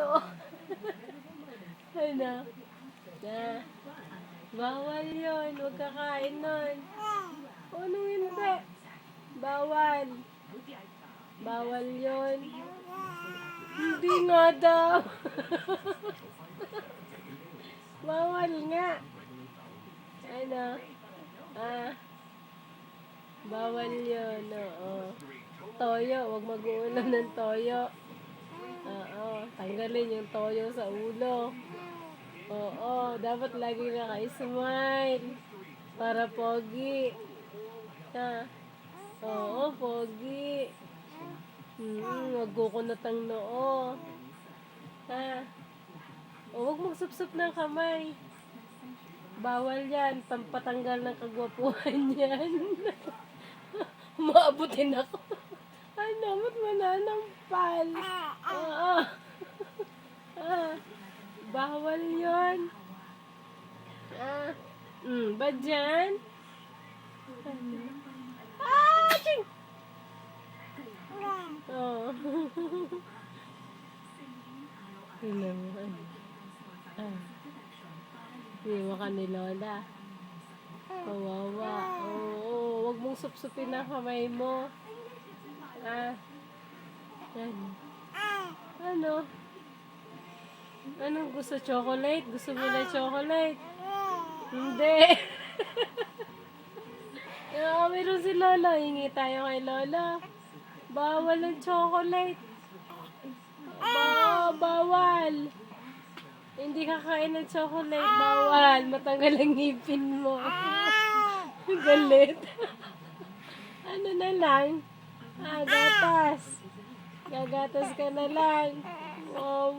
oh. Ano? Na. Bawal yun. Huwag kakain nun. Ano hindi? Bawal. Bawal yun. Hindi nga daw. Bawal nga. Ano? Bawal yun. Oo. Toyo. Huwag mag-uulam ng toyo. Oo. Tanggalin yung toyo sa ulo. Oo. Dapat lagi naka-smile. Para pogi. Ha? Oo, pogi. Huwag kukunat ang noo. Ha? O, huwag magsupsup ng kamay. Bawal yan. Pampatanggal ng kagwapuhan yan. Umaabutin ako. Ano, ba't mananampal? Oo. Bawal yun. Ba dyan? Ching! Oo. Tingnan mo. Iwa ka ni Lola. Kawawa. Oo, huwag mong supsupin ang kamay mo. Ano? Anong gusto? Chocolate? Gusto mo na chocolate? Hindi. Meron si Lola. Hingi tayo kay Lola. Bawal ang chocolate. Bawal. Hindi kakain ng chocolate. Bawal. Matanggal ang ngipin mo. Galit. Ano na lang? Gatas. Gagatas ka na lang. Wow.